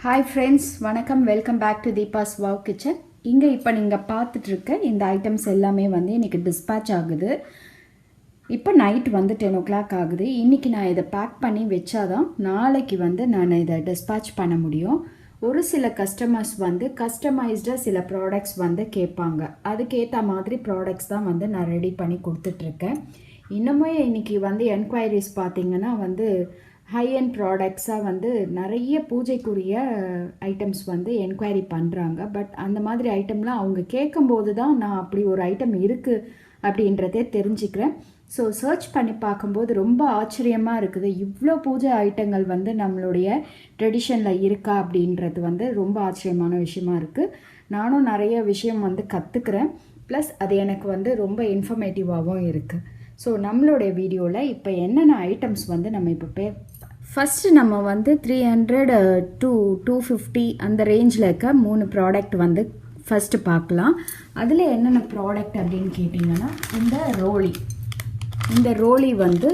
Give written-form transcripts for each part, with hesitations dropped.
Hi friends, வணக்கம். Welcome back to Deepa's wow kitchen. இங்கே இப்போ நீங்கள் பார்த்துட்ருக்க இந்த ஐட்டம்ஸ் எல்லாமே வந்து இன்றைக்கி டிஸ்பேச் ஆகுது. இப்போ நைட் வந்து 10 o'clock ஆகுது. இன்றைக்கி நான் இதை பேக் பண்ணி வச்சாதான் நாளைக்கு வந்து நான் இதை டிஸ்பேச் பண்ண முடியும். ஒரு சில கஸ்டமர்ஸ் வந்து கஸ்டமைஸ்டாக சில ப்ராடக்ட்ஸ் வந்து கேட்பாங்க. அதுக்கேற்ற மாதிரி ப்ராடக்ட்ஸ் தான் வந்து நான் ரெடி பண்ணி கொடுத்துட்ருக்கேன். இன்னுமே இன்றைக்கி வந்து என்கொயரிஸ் பார்த்திங்கன்னா வந்து ஹை அண்ட் ப்ராடக்ட்ஸாக வந்து நிறைய பூஜைக்குரிய ஐட்டம்ஸ் வந்து என்கொயரி பண்ணுறாங்க. பட் அந்த மாதிரி ஐட்டம்லாம் அவங்க கேட்கும்போது தான் நான் அப்படி ஒரு ஐட்டம் இருக்குது அப்படின்றதே தெரிஞ்சுக்கிறேன். ஸோ சர்ச் பண்ணி பார்க்கும்போது ரொம்ப ஆச்சரியமாக இருக்குது. இவ்வளோ பூஜை ஐட்டங்கள் வந்து நம்மளுடைய ட்ரெடிஷனில் இருக்கா அப்படின்றது வந்து ரொம்ப ஆச்சரியமான விஷயமா இருக்குது. நானும் நிறைய விஷயம் வந்து கற்றுக்கிறேன். ப்ளஸ் அது எனக்கு வந்து ரொம்ப இன்ஃபர்மேட்டிவாகவும் இருக்குது. ஸோ நம்மளுடைய வீடியோவில் இப்போ என்னென்ன ஐட்டம்ஸ் வந்து நம்ம இப்போ ஃபஸ்ட்டு நம்ம வந்து 300 to 250 அந்த ரேஞ்சில் இருக்க 3 ப்ராடக்ட் வந்து ஃபஸ்ட்டு பார்க்கலாம். அதில் என்னென்ன ப்ராடக்ட் அப்படின்னு கேட்டிங்கன்னா இந்த ரோலி வந்து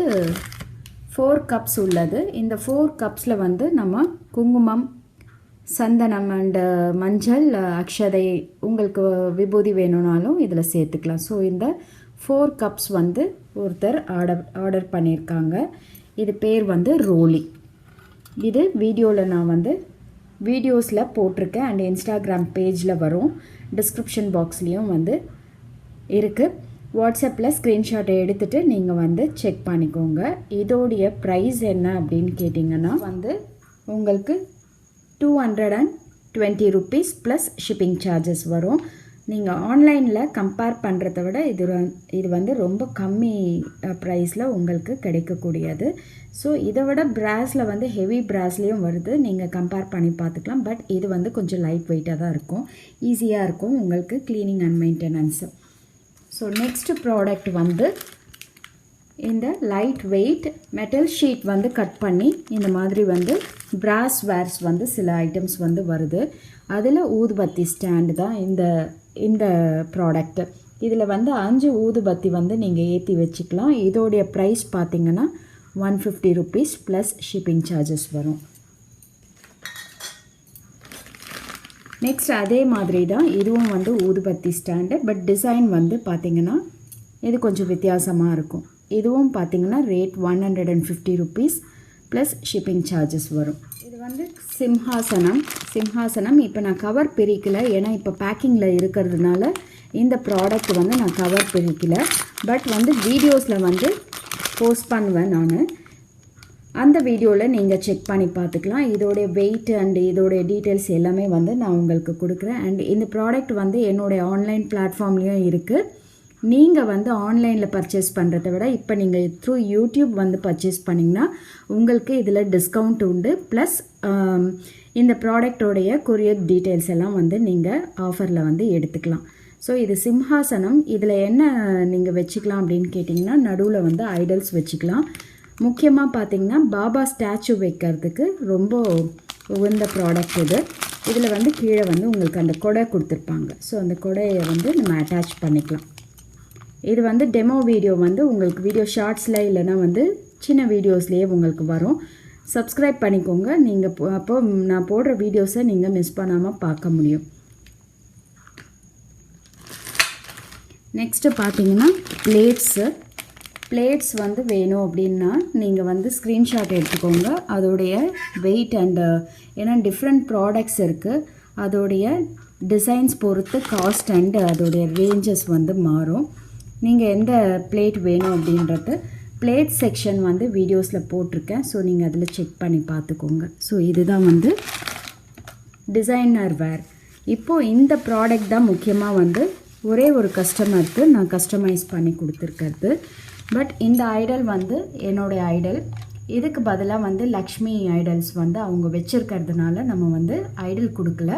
4 கப்ஸ் உள்ளது. இந்த 4 கப்ஸில் வந்து நம்ம குங்குமம், சந்தனம் அண்டு மஞ்சள், அக்ஷதை, உங்களுக்கு விபூதி வேணும்னாலும் இதில் சேர்த்துக்கலாம். ஸோ இந்த 4 கப்ஸ் வந்து ஒருத்தர் ஆர்டர் பண்ணியிருக்காங்க. இது பேர் வந்து ரோலி. இது வீடியோவில் நான் வந்து வீடியோஸில் போட்டிருக்கேன் அண்ட் இன்ஸ்டாகிராம் பேஜில் வரும், டிஸ்கிரிப்ஷன் பாக்ஸ்லேயும் வந்து இருக்குது. வாட்ஸ்அப்பில் ஸ்க்ரீன்ஷாட்டை எடுத்துகிட்டு நீங்கள் வந்து செக் பண்ணிக்கோங்க. இதோடைய ப்ரைஸ் என்ன அப்படின்னு கேட்டிங்கன்னா வந்து உங்களுக்கு 220 rupees ப்ளஸ் ஷிப்பிங் சார்ஜஸ் வரும். நீங்கள் ஆன்லைனில் கம்பேர் பண்ணுறத விட இது வந்து ரொம்ப கம்மி ப்ரைஸில் உங்களுக்கு கிடைக்கக்கூடியது. ஸோ இதை விட பிராஸில் வந்து ஹெவி பிராஸ்லேயும் வருது, நீங்கள் கம்பேர் பண்ணி பார்த்துக்கலாம். பட் இது வந்து கொஞ்சம் லைட் வெயிட்டாக தான் இருக்கும், ஈஸியாக இருக்கும் உங்களுக்கு cleaning and maintenance. So next product வந்து இந்த லைட் வெயிட் மெட்டல் ஷீட் வந்து கட் பண்ணி இந்த மாதிரி வந்து பிராஸ் வேர்ஸ் வந்து சில ஐட்டம்ஸ் வந்து வருது. அதில் ஊதுபத்தி ஸ்டாண்டு தான் இந்த ப்ராடக்ட்டு. இதில் வந்து 5 ஊதுபத்தி வந்து நீங்கள் ஏற்றி வச்சுக்கலாம். இதோடைய ப்ரைஸ் பார்த்திங்கன்னா 150 rupees ப்ளஸ் ஷிப்பிங் சார்ஜஸ் வரும். நெக்ஸ்ட் அதே மாதிரி தான் இதுவும் வந்து ஊதுபத்தி ஸ்டாண்டு. பட் டிசைன் வந்து பார்த்திங்கன்னா இது கொஞ்சம் வித்தியாசமாக இருக்கும். இதுவும் பார்த்திங்கன்னா rate 150 rupees plus shipping charges வரும். இது வந்து சிம்ஹாசனம். இப்போ நான் கவர் பிரிக்கலை, ஏன்னா இப்போ பேக்கிங்கில் இருக்கிறதுனால இந்த ப்ராடக்ட் வந்து நான் கவர் பிரிக்கலை. பட் வந்து வீடியோஸில் வந்து போஸ்ட் பண்ணுவேன் நான். அந்த வீடியோவில் நீங்கள் செக் பண்ணி பார்த்துக்கலாம். இதோடைய வெயிட் அண்ட் இதோடைய டீட்டெயில்ஸ் எல்லாமே வந்து நான் உங்களுக்கு கொடுக்குறேன். அண்ட் இந்த ப்ராடக்ட் வந்து என்னுடைய ஆன்லைன் பிளாட்ஃபார்ம்லேயும் இருக்குது. நீங்கள் வந்து ஆன்லைனில் பர்ச்சேஸ் பண்ணுறத விட இப்போ நீங்கள் த்ரூ யூடியூப் வந்து பர்ச்சேஸ் பண்ணிங்கன்னா உங்களுக்கு இதில் டிஸ்கவுண்ட் உண்டு. ப்ளஸ் இந்த ப்ராடக்டோடைய கொரியர் டீட்டெயில்ஸ் எல்லாம் வந்து நீங்கள் ஆஃபரில் வந்து எடுத்துக்கலாம். ஸோ இது சிம்ஹாசனம். இதில் என்ன நீங்கள் வச்சுக்கலாம் அப்படின்னு கேட்டிங்கன்னா நடுவில் வந்து ஐடல்ஸ் வச்சுக்கலாம். முக்கியமாக பார்த்திங்கன்னா பாபா ஸ்டாச்சு வைக்கிறதுக்கு ரொம்ப உகந்த ப்ராடக்ட் இது. இதில் வந்து கீழே வந்து உங்களுக்கு அந்த கொடை கொடுத்துருப்பாங்க. ஸோ அந்த கொடையை வந்து நம்ம அட்டாச் பண்ணிக்கலாம். இது வந்து டெமோ வீடியோ வந்து உங்களுக்கு வீடியோ ஷார்ட்ஸில் இல்லைனா வந்து சின்ன வீடியோஸ்லேயே உங்களுக்கு வரும். சப்ஸ்கிரைப் பண்ணிக்கோங்க. நீங்கள் அப்போ நான் போடுற வீடியோஸை நீங்கள் மிஸ் பண்ணாமல் பார்க்க முடியும். நெக்ஸ்ட்டு பார்த்தீங்கன்னா பிளேட்ஸ் வந்து வேணும் அப்படின்னா நீங்கள் வந்து ஸ்க்ரீன்ஷாட் எடுத்துக்கோங்க. அதோடைய வெயிட் அண்டு ஏன்னா டிஃப்ரெண்ட் ப்ராடக்ட்ஸ் இருக்குது, அதோடைய டிசைன்ஸ் பொறுத்து காஸ்ட் அண்டு அதோடைய ரேஞ்சஸ் வந்து மாறும். நீங்கள் எந்த பிளேட் வேணும் அப்படின்றது பிளேட் செக்ஷன் வந்து வீடியோஸில் போட்டிருக்கேன். ஸோ நீங்கள் அதில் செக் பண்ணி பார்த்துக்கோங்க. ஸோ இதுதான் வந்து டிசைனர் வேர். இப்போது இந்த ப்ராடக்ட் தான் முக்கியமாக வந்து ஒரே ஒரு கஸ்டமருக்கு நான் கஸ்டமைஸ் பண்ணி கொடுத்துருக்கிறது. பட் இந்த ஐடல் வந்து என்னுடைய ஐடல். இதுக்கு பதிலாக வந்து லக்ஷ்மி ஐடல்ஸ் வந்து அவங்க வச்சுருக்கிறதுனால நம்ம வந்து ஐடல் கொடுக்கல.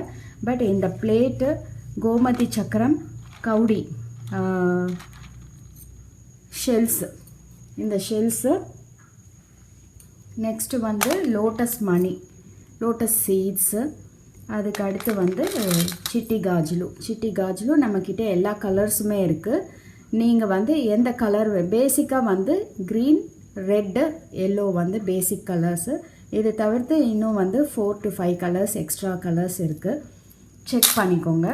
பட் இந்த பிளேட்டு, கோமதி சக்கரம், கவுடி ஷெல்ஸு, இந்த ஷெல்ஸு, நெக்ஸ்ட்டு வந்து லோட்டஸ் மணி, லோட்டஸ் சீட்ஸு, அதுக்கு அடுத்து வந்து சிட்டி காஜ்லு நம்மக்கிட்ட எல்லா கலர்ஸுமே இருக்குது. நீங்கள் வந்து எந்த கலர் பேசிக்காக வந்து க்ரீன், ரெட்டு, எல்லோ வந்து பேசிக் கலர்ஸு. இது தவிர்த்து இன்னும் வந்து 4 to 5 கலர்ஸ் எக்ஸ்ட்ரா கலர்ஸ் இருக்குது, செக் பண்ணிக்கோங்க.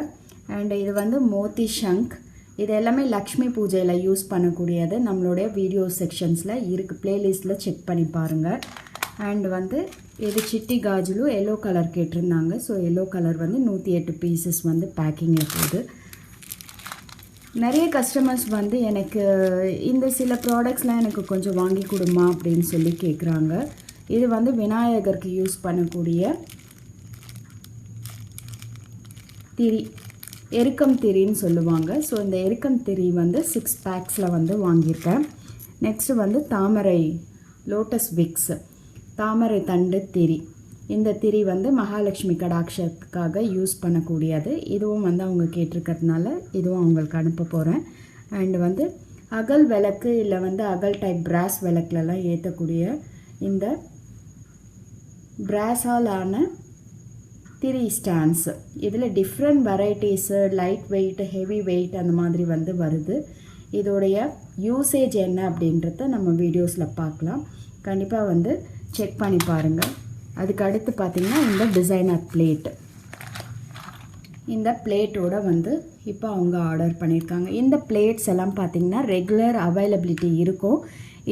அண்ட் இது வந்து மோத்தி ஷங்க். இது எல்லாமே லக்ஷ்மி பூஜையில் யூஸ் பண்ணக்கூடியது. நம்மளுடைய வீடியோ செக்ஷன்ஸில் இருக்குது, ப்ளேலிஸ்ட்டில் செக் பண்ணி பாருங்கள். அண்ட் வந்து இது சிட்டி காஜுலு எல்லோ கலர் கேட்டிருந்தாங்க. ஸோ எல்லோ கலர் வந்து 108 பீசஸ் வந்து பேக்கிங்கில் போகுது. நிறைய கஸ்டமர்ஸ் வந்து எனக்கு இந்த சில ப்ராடக்ட்ஸ்லாம் எனக்கு கொஞ்சம் வாங்கி கொடுமா அப்படின்னு சொல்லி கேட்குறாங்க. இது வந்து விநாயகருக்கு யூஸ் பண்ணக்கூடிய திரி, எருக்கம் திரின்னு சொல்லுவாங்க. ஸோ இந்த எருக்கம் திரி வந்து 6 பேக்ஸில் வந்து வாங்கியிருக்கேன். நெக்ஸ்ட்டு வந்து தாமரை லோட்டஸ் விக்ஸ், தாமரை தண்டு திரி. இந்த திரி வந்து மகாலட்சுமி கடாட்சத்துக்காக யூஸ் பண்ணக்கூடியது. இதுவும் வந்து அவங்க கேட்டிருக்கிறதுனால இதுவும் அவங்களுக்கு அனுப்ப போகிறேன். அண்டு வந்து அகல் விளக்கு இல்லை வந்து அகல் டைப் பிராஸ் விளக்குலலாம் ஏற்றக்கூடிய இந்த பிராஸால் ஆன திரி ஸ்டாண்ட்ஸ். இதில் different varieties, light weight, heavy weight அந்த மாதிரி வந்து வருது. இதோடைய யூசேஜ் என்ன அப்படின்றத நம்ம வீடியோஸில் பார்க்கலாம். கண்டிப்பாக வந்து செக் பண்ணி பாருங்கள். அதுக்கு அடுத்து பார்த்திங்கன்னா இந்த டிசைனர் பிளேட். இந்த பிளேட்டோட வந்து இப்போ அவங்க ஆர்டர் பண்ணியிருக்காங்க. இந்த பிளேட்ஸ் எல்லாம் பார்த்திங்கன்னா ரெகுலர் அவைலபிலிட்டி இருக்கும்.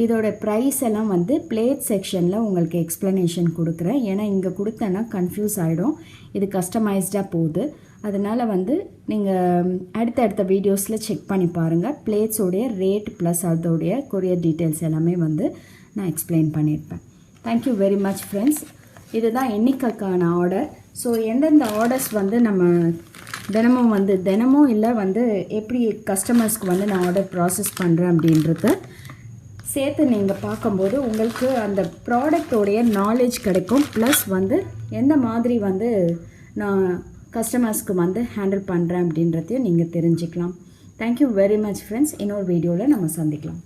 இதோட ப்ரைஸ் எல்லாம் வந்து பிளேட் செக்ஷனில் உங்களுக்கு எக்ஸ்ப்ளனேஷன் கொடுக்குறேன். ஏன்னா இங்கே கொடுத்தேன்னா கன்ஃபியூஸ் ஆகிடும். இது கஸ்டமைஸ்டாக போகுது. அதனால் வந்து நீங்கள் அடுத்தடுத்த வீடியோஸில் செக் பண்ணி பாருங்கள். பிளேட்ஸோடைய ரேட் ப்ளஸ் அதோடைய கொரியர் டீட்டெயில்ஸ் எல்லாமே வந்து நான் எக்ஸ்பிளைன் பண்ணியிருப்பேன். Thank you very much friends. இதுதான் இன்னைக்கான ஆர்டர். ஸோ எந்தெந்த ஆர்டர்ஸ் வந்து நம்ம தினமும் இல்லை வந்து எப்படி கஸ்டமர்ஸ்க்கு வந்து நான் ஆர்டர் ப்ராசஸ் பண்ணுறேன் அப்படின்றத சேர்த்து நீங்கள் பார்க்கும்போது உங்களுக்கு அந்த ப்ராடக்டோடைய நாலேஜ் கிடைக்கும். ப்ளஸ் வந்து எந்த மாதிரி வந்து நான் கஸ்டமர்ஸ்க்கு வந்து ஹேண்டில் பண்ணுறேன் அப்படின்றதையும் நீங்கள் தெரிஞ்சுக்கலாம். Thank you very much friends. இன்னொரு வீடியோவில் நம்ம சந்திக்கலாம்.